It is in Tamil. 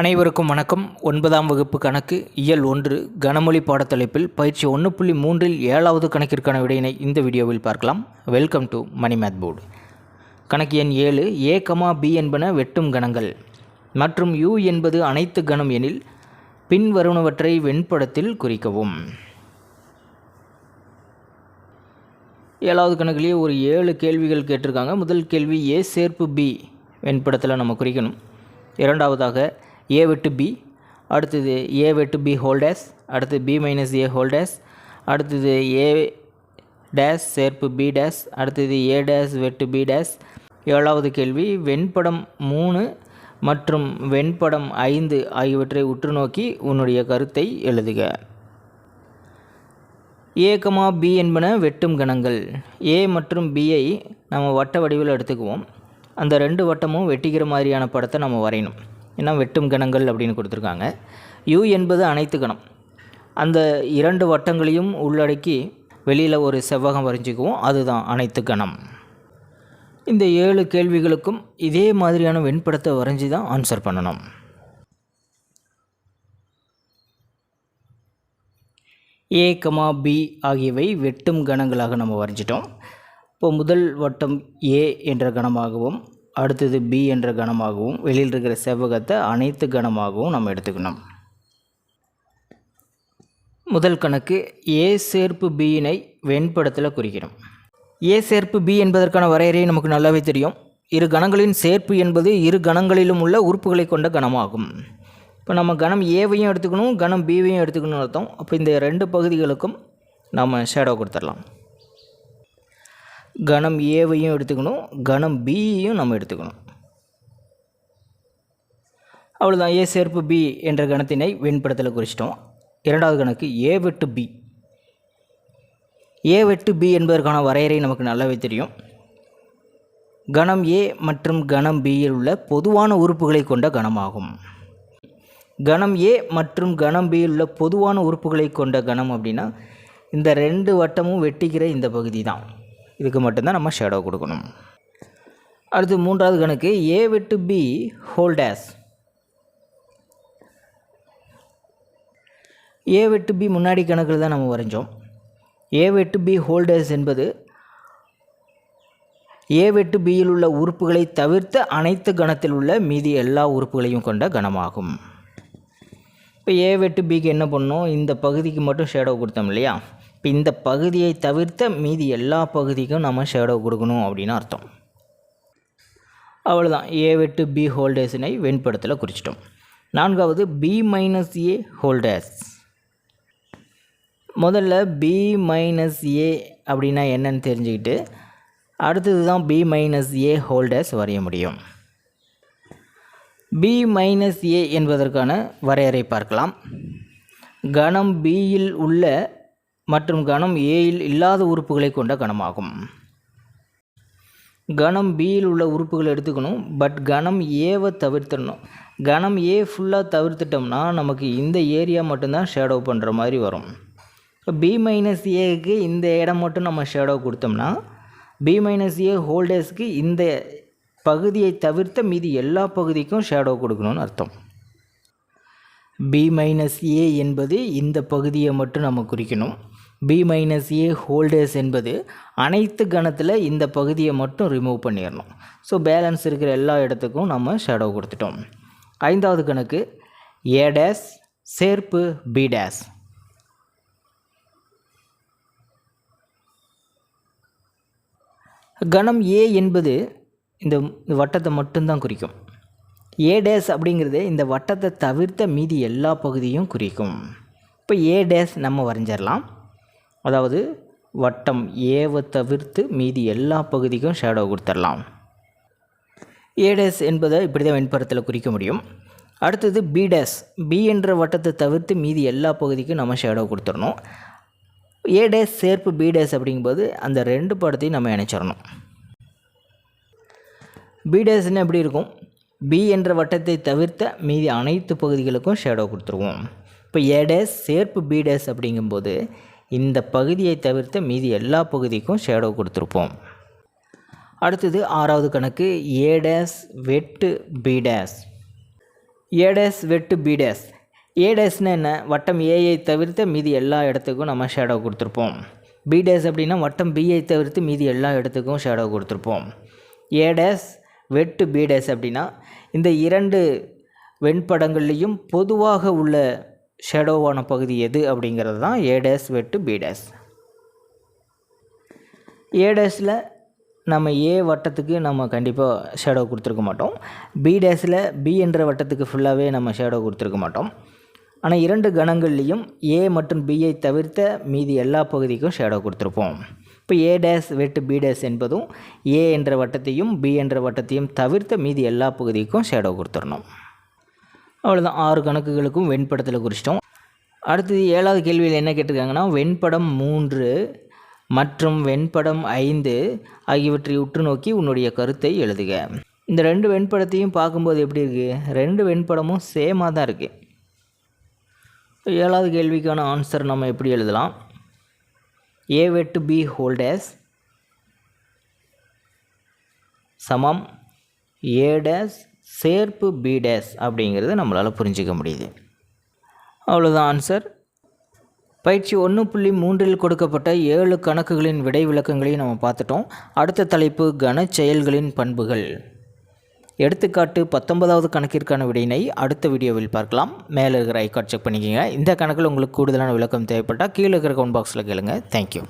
அனைவருக்கும் வணக்கம். 9ஆம் வகுப்பு கணக்கு இயல் 1 கனமொழி பாடத்தலைப்பில் பயிற்சி 1.3இல் 7வது கணக்கிற்கான விடையினை இந்த வீடியோவில் பார்க்கலாம். Welcome to money math board. கணக்கு எண் 7. A, B என்பன வெட்டும் கணங்கள் மற்றும் U என்பது அனைத்து கணம் எனில் பின்வருவனவற்றை வெண்படத்தில் குறிக்கவும். 7வது கணக்கிலேயே ஒரு 7 கேள்விகள் கேட்டிருக்காங்க. முதல் கேள்வி A சேர்ப்பு B வெண்படத்தில் நம்ம குறிக்கணும். இரண்டாவதாக A வெட்டு B, அடுத்தது A வெட்டு B ஹோல் டேஸ், அடுத்தது B minus A whole days, அடுத்தது A டேஸ் சேர்ப்பு B டேஸ், அடுத்தது A டேஸ் வெட்டு B டேஸ். 7வது கேள்வி வெண்படம் 3 மற்றும் வெண்படம் 5 ஆகியவற்றை உற்று நோக்கி உன்னுடைய கருத்தை எழுதுக. A, B என்பன வெட்டும் கணங்கள். A மற்றும் Bயை நம்ம வட்ட வடிவில் எடுத்துக்குவோம். அந்த ரெண்டு வட்டமும் வெட்டிக்கிற மாதிரியான படத்தை நம்ம வரையணும். ஏன்னா வெட்டும் கணங்கள் அப்படின்னு கொடுத்துருக்காங்க. U என்பது அனைத்து கணம். அந்த இரண்டு வட்டங்களையும் உள்ளடக்கி வெளியில் ஒரு செவ்வகம் வரைஞ்சிக்குவோம். அதுதான் அனைத்து கணம். இந்த 7 கேள்விகளுக்கும் இதே மாதிரியான வெண்படத்தை வரைஞ்சி தான் ஆன்சர் பண்ணணும். A, B ஆகியவை வெட்டும் கணங்களாக நம்ம வரைஞ்சிட்டோம். இப்போது முதல் வட்டம் A என்ற கணமாகவும் அடுத்தது B என்ற கணமாகவும் வெளியில் இருக்கிற செவ்வகத்தை அனைத்து கணமாகவும் நம்ம எடுத்துக்கணும். முதல் கணக்கு A சேர்ப்பு Bயினை வெண்படத்தில் குறிக்கிறோம். A சேர்ப்பு B என்பதற்கான வரையறை நமக்கு நல்லாவே தெரியும். இரு கணங்களின் சேர்ப்பு என்பது இரு கணங்களிலும் உள்ள உறுப்புகளை கொண்ட கணமாகும். இப்போ நம்ம கணம் ஏவையும் எடுத்துக்கணும், கணம் பிவையும் எடுத்துக்கணும்னு அர்த்தம். அப்போ இந்த ரெண்டு பகுதிகளுக்கும் நம்ம ஷேடோ கொடுத்துடலாம். கணம் ஏவையும் எடுத்துக்கணும், கணம் பியையும் நம்ம எடுத்துக்கணும். அவ்வளோதான். A சேர்ப்பு B என்ற கணத்தினை வெண்படத்தில் குறிச்சிட்டோம். இரண்டாவது கணக்கு A வெட்டு B. A வெட்டு B என்பதற்கான வரையறை நமக்கு நல்லாவே தெரியும். கணம் A மற்றும் கணம் Bயில் உள்ள பொதுவான உறுப்புகளை கொண்ட கணமாகும். கணம் A மற்றும் கணம் Bயில் உள்ள பொதுவான உறுப்புகளை கொண்ட கணம் அப்படின்னா இந்த ரெண்டு வட்டமும் வெட்டிக்கிற இந்த பகுதி தான். இதுக்கு மட்டும்தான் நம்ம ஷேடோ கொடுக்கணும். அடுத்து மூன்றாவது கணக்கு A வெட்டு B ஹோல் டேஸ். A வெட்டு B முன்னாடி கணக்கில் தான் நம்ம வரைஞ்சோம். A வெட்டு B ஹோல் டேஸ் என்பது A வெட்டு Bயில் உள்ள உறுப்புகளை தவிர்த்த அனைத்து கணத்தில் உள்ள மீதி எல்லா உறுப்புகளையும் கொண்ட கணமாகும். இப்போ A வெட்டு Bக்கு என்ன பண்ணோம், இந்த பகுதிக்கு மட்டும் ஷேடோ கொடுத்தோம் இல்லையா. இப்போ இந்த பகுதியை தவிர்த்த மீதி எல்லா பகுதிக்கும் நம்ம ஷேடோ கொடுக்கணும் அப்படின்னு அர்த்தம். அவ்வளோதான். A வெட்டு B ஹோல் டேஸினை வெண்படத்தில் குறிச்சிட்டோம். நான்காவது B minus A whole days. முதல்ல B மைனஸ் A அப்படின்னா என்னன்னு தெரிஞ்சுக்கிட்டு அடுத்தது தான் B minus A whole days வரைய முடியும். B மைனஸ் A என்பதற்கான வரையறை பார்க்கலாம். கணம் Bயில் உள்ள மற்றும் கணம் Aயில் இல்லாத உறுப்புகளை கொண்ட கணமாகும். கணம் Bயில் உள்ள உறுப்புகளை எடுத்துக்கணும், பட் கணம் Aவை தவிர்த்துடணும். கணம் A ஃபுல்லாக தவிர்த்துட்டோம்னா நமக்கு இந்த ஏரியா மட்டும்தான் ஷேடோ பண்ணுற மாதிரி வரும். இப்போ B மைனஸ் ஏக்கு இந்த இடம் மட்டும் நம்ம ஷேடோ கொடுத்தோம்னா B மைனஸ் A ஹோல் டேஸ்க்கு இந்த பகுதியை தவிர்த்த மீதி எல்லா பகுதிக்கும் ஷேடோ கொடுக்கணும்னு அர்த்தம். B மைனஸ் A என்பது இந்த பகுதியை மட்டும் நம்ம குறிக்கணும். B minus A whole days என்பது அனைத்து கணத்தில் இந்த பகுதியை மட்டும் ரிமூவ் பண்ணிடணும். ஸோ பேலன்ஸ் இருக்கிற எல்லா இடத்துக்கும் நம்ம ஷேடோ கொடுத்துட்டோம். ஐந்தாவது கணக்கு A டேஸ் சேர்ப்பு B டேஸ். கணம் A என்பது இந்த வட்டத்தை மட்டும்தான் குறிக்கும். A டேஸ் அப்படிங்கிறது இந்த வட்டத்தை தவிர்த்த மீதி எல்லா பகுதியும் குறிக்கும். இப்போ A டேஸ் நம்ம வரைஞ்சிடலாம். அதாவது வட்டம் ஏவை தவிர்த்து மீதி எல்லா பகுதிக்கும் ஷேடோ கொடுத்துடலாம். A டேஸ் என்பதை இப்படி தான் வெண்படத்தில் குறிக்க முடியும். அடுத்தது B டேஸ். B என்ற வட்டத்தை தவிர்த்து மீதி எல்லா பகுதிக்கும் நம்ம ஷேடோ கொடுத்துடணும். A டேஸ் சேர்ப்பு B டேஸ் அப்படிங்கும்போது அந்த ரெண்டு படத்தையும் நம்ம இணைச்சிடணும். B டேஸ்ன்னு எப்படி இருக்கும், B என்ற வட்டத்தை தவிர்த்த மீதி அனைத்து பகுதிகளுக்கும் ஷேடோ கொடுத்துருவோம். இப்போ A டேஸ் சேர்ப்பு B டேஸ் அப்படிங்கும்போது இந்த பகுதியை தவிர்த்த மீதி எல்லா பகுதிக்கும் ஷேடோ கொடுத்துருப்போம். அடுத்தது ஆறாவது கணக்கு A டேஸ் வெட்டு B டேஸ். ஏ டேஸ் வெட்டு பி டேஸ். ஏ டேஸ்னு என்ன? வட்டம் ஏயை தவிர்த்து மீதி எல்லா இடத்துக்கும் நம்ம ஷேடோ கொடுத்துருப்போம். பி டேஸ் அப்படின்னா வட்டம் பியை தவிர்த்து மீதி எல்லா இடத்துக்கும் ஷேடோ கொடுத்துருப்போம். ஏ டேஸ் வெட்டு பி டேஸ் அப்படின்னா இந்த இரண்டு வெண்படங்கள்லேயும் பொதுவாக உள்ள ஷேடோவான பகுதி எது அப்படிங்கிறது தான் ஏ டேஸ் வெட்டு பி டேஸ். ஏ டேஸில் நம்ம ஏ வட்டத்துக்கு நம்ம கண்டிப்பாக ஷேடோ கொடுத்துருக்க மாட்டோம். பி டேஸில் பி என்ற வட்டத்துக்கு ஃபுல்லாகவே நம்ம ஷேடோ கொடுத்துருக்க மாட்டோம். ஆனால் இரண்டு கணங்கள்லேயும் ஏ மற்றும் பியை தவிர்த்த மீதி எல்லா பகுதிக்கும் ஷேடோ கொடுத்துருப்போம். இப்போ ஏ டேஸ் வெட்டு பி டேஸ் என்பதும் ஏ என்ற வட்டத்தையும் பி என்ற வட்டத்தையும் தவிர்த்த மீதி எல்லா பகுதிக்கும் ஷேடோ கொடுத்துடணும். அவ்வளோதான், 6 கணக்குகளுக்கும் வெண்படத்தில் குறிச்சிட்டோம். அடுத்தது 7வது கேள்வியில் என்ன கேட்டிருக்காங்கன்னா, வெண்படம் 3 மற்றும் வெண்படம் 5 ஆகியவற்றை உற்று நோக்கி உன்னுடைய கருத்தை எழுதுக. இந்த 2 வெண்படத்தையும் பார்க்கும்போது எப்படி இருக்குது? 2 வெண்படமும் சேமாக தான் இருக்குது. 7வது கேள்விக்கான ஆன்சர் நம்ம எப்படி எழுதலாம்? ஏ வெட்டு பி ஹோல் டேஸ் சமம் ஏ டேஸ் சேர்ப்பு பி டேஸ் அப்படிங்கிறது நம்மளால் புரிஞ்சிக்க முடியுது. அவ்வளோதான் ஆன்சர். பயிற்சி 1.3 கொடுக்கப்பட்ட 7 கணக்குகளின் விடை விளக்கங்களையும் நம்ம பார்த்துட்டோம். அடுத்த தலைப்பு கன செயல்களின் பண்புகள். எடுத்துக்காட்டு 19வது கணக்கிற்கான விடையினை அடுத்த வீடியோவில் பார்க்கலாம். மேலே இருக்கிற ஐகார்ட் செக் பண்ணிக்கோங்க. இந்த கணக்கில் உங்களுக்கு கூடுதலான விளக்கம் தேவைப்பட்டால் கீழே இருக்கிற கமெண்ட் பாக்ஸில் கேளுங்க. தேங்க்யூ.